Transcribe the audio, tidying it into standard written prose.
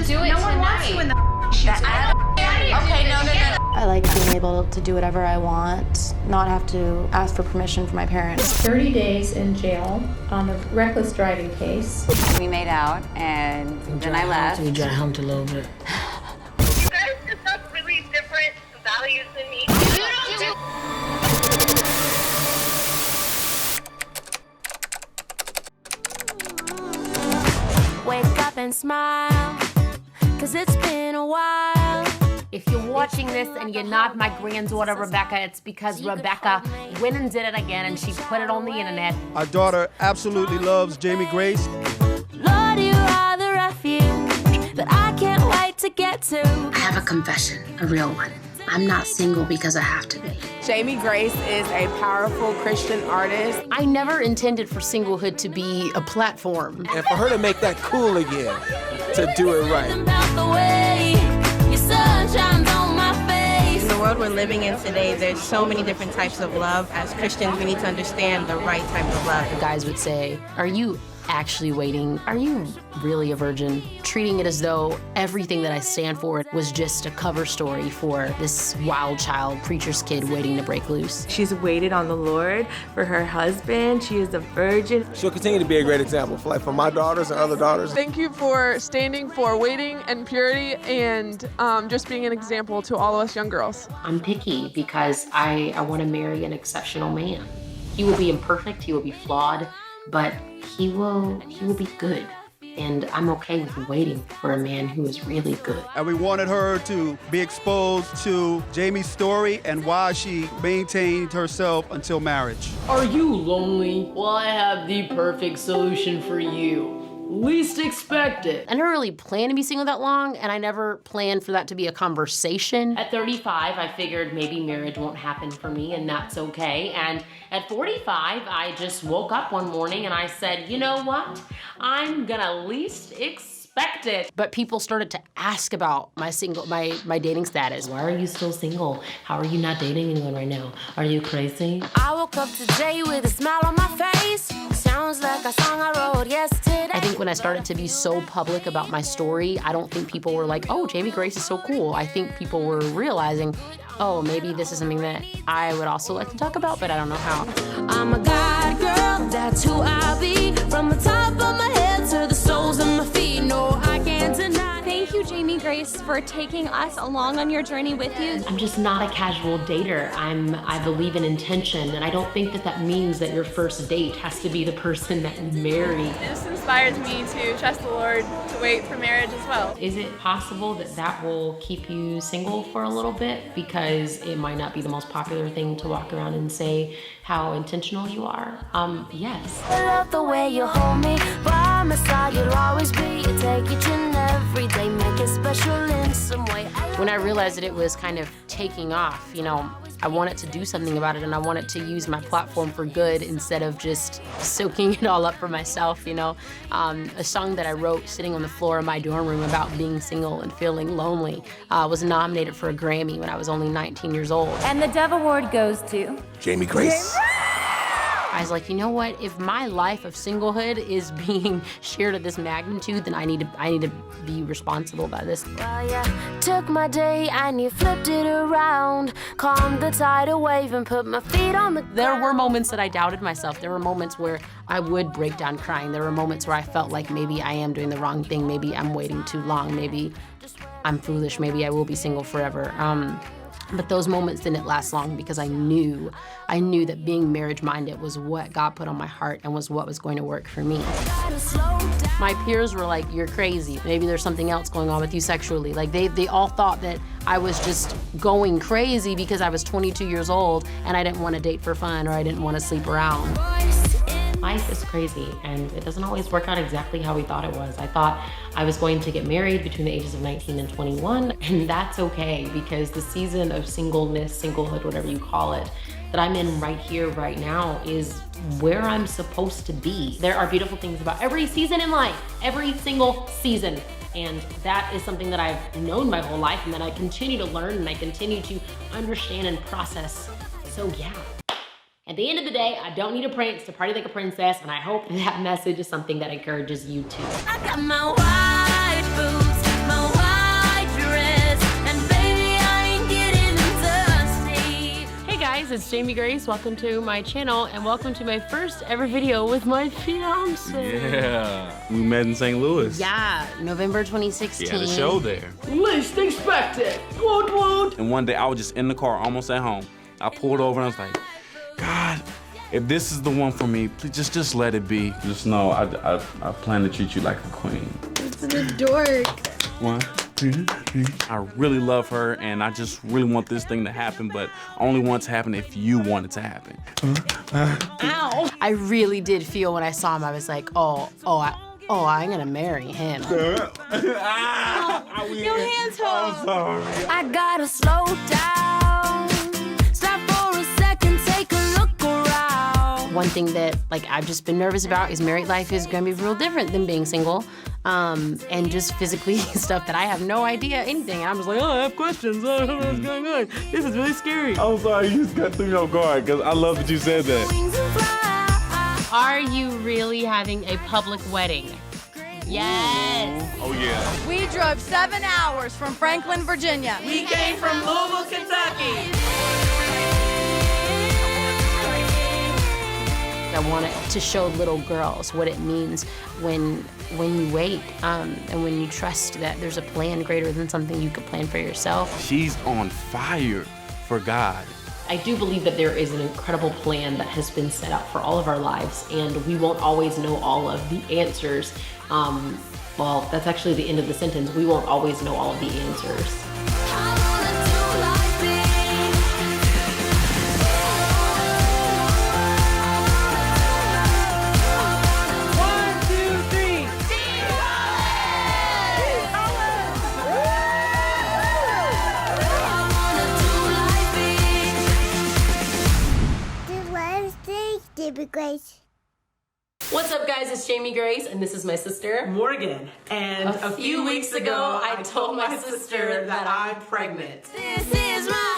just do it tonight. No one wants you in the shoes. Okay, no. I like being able to do whatever I want, not have to ask for permission from my parents. 30 days in jail on a reckless driving case. We made out, and then I left. We dry humped a little bit. You guys just have really different values than me. Wake up and smile, 'cause it's been a while. If you're watching this and you're not my granddaughter, Rebecca, it's because Rebecca went and did it again and she put it on the internet. Our daughter absolutely loves Jamie Grace. Lord, you are the refuge that I can't wait to get to. I have a confession, a real one. I'm not single because I have to be. Jamie Grace is a powerful Christian artist. I never intended for singlehood to be a platform. And for her to make that cool again, to do it right. About the way your sun shines on my face. In the world we're living in today, there's so many different types of love. As Christians, we need to understand the right type of love. The guys would say, "Are you actually waiting? Are you really a virgin?" Treating it as though everything that I stand for was just a cover story for this wild child preacher's kid waiting to break loose. She's waited on the Lord for her husband. She is a virgin. She'll continue to be a great example for my daughters and other daughters. Thank you for standing for waiting and purity and just being an example to all of us young girls. I'm picky because I want to marry an exceptional man. He will be imperfect, he will be flawed, but he will be good. And I'm okay with waiting for a man who is really good. And we wanted her to be exposed to Jamie's story and why she maintained herself until marriage. Are you lonely? Well, I have the perfect solution for you. Least expected. I never really planned to be single that long, and I never planned for that to be a conversation. At 35, I figured maybe marriage won't happen for me, and that's okay. And at 45, I just woke up one morning and I said, you know what? I'm gonna least expect it. But people started to ask about my dating status. Why are you still single? How are you not dating anyone right now? Are you crazy? I woke up today with a smile on my face. Sounds like a song I wrote yesterday. I think when I started to be so public about my story, I don't think people were like, oh, Jamie Grace is so cool. I think people were realizing, oh, maybe this is something that I would also like to talk about, but I don't know how. I'm a God girl, that's who I be. From the top of my head to the soles of my feet, no, I can't deny. Thank you, Jamie Grace, for taking us along on your journey with you. I'm just not a casual dater. I believe in intention, and I don't think that means that your first date has to be the person that you marry. This inspires me to trust the Lord, to wait for marriage as well. Is it possible that will keep you single for a little bit? Because it might not be the most popular thing to walk around and say how intentional you are. Yes. I love the way you hold me. By my side, you'll always be. You take each and every day, make it special in some way. When I realized that it was kind of taking off, I wanted to do something about it, and I wanted to use my platform for good instead of just soaking it all up for myself, A song that I wrote sitting on the floor of my dorm room about being single and feeling lonely was nominated for a Grammy when I was only 19 years old. And the Dove Award goes to Jamie Grace. I was like, you know what? If my life of singlehood is being shared at this magnitude, then I need to be responsible by this. Well, yeah, took my day and you flipped it around, calmed the tidal wave and put my feet on the ground. There were moments that I doubted myself. There were moments where I would break down crying. There were moments where I felt like maybe I am doing the wrong thing. Maybe I'm waiting too long. Maybe I'm foolish. Maybe I will be single forever. But those moments didn't last long because I knew that being marriage-minded was what God put on my heart and was what was going to work for me. My peers were like, you're crazy. Maybe there's something else going on with you sexually. Like they all thought that I was just going crazy because I was 22 years old and I didn't want to date for fun or I didn't want to sleep around. Life is crazy, and it doesn't always work out exactly how we thought it was. I thought I was going to get married between the ages of 19 and 21, and that's okay because the season of singleness, singlehood, whatever you call it, that I'm in right here, right now is where I'm supposed to be. There are beautiful things about every season in life, every single season. And that is something that I've known my whole life and that I continue to learn and I continue to understand and process. So yeah. At the end of the day, I don't need a prince to party like a princess, and I hope that message is something that encourages you too. I got my white boots, my guys, it's Jamie Grace. Welcome to my channel and welcome to my first ever video with my fiance. Yeah, we met in St. Louis. Yeah, November 2016. He had a show there. Least expected. Woot woot. And one day I was just in the car, almost at home. I pulled over and I was like, God, if this is the one for me, please just let it be. Just know I plan to treat you like a queen. It's a dork. 1, 2, 3. I really love her, and I just really want this thing to happen, but I only want it to happen if you want it to happen. Ow! I really did feel when I saw him, I was like, I'm gonna marry him. Your hands hold. I'm sorry. I gotta slow down. Stop for a second, take a look around. One thing that I've just been nervous about is married life is gonna be real different than being single. And just physically stuff that I have no idea anything. And I'm just like, I have questions. I don't know what's going on. This is really scary. I'm sorry, you just got through your guard, because I love that you said that. Are you really having a public wedding? Yes. Oh, yeah. We drove 7 hours from Franklin, Virginia. We came from Louisville, Kentucky. I wanted to show little girls what it means when you wait and when you trust that there's a plan greater than something you could plan for yourself. She's on fire for God. I do believe that there is an incredible plan that has been set out for all of our lives, and we won't always know all of the answers. Well, that's actually the end of the sentence. We won't always know all of the answers. Grace. What's up, guys? It's Jamie Grace, and this is my sister, Morgan. And a few weeks ago, I told my sister that I'm pregnant. This is my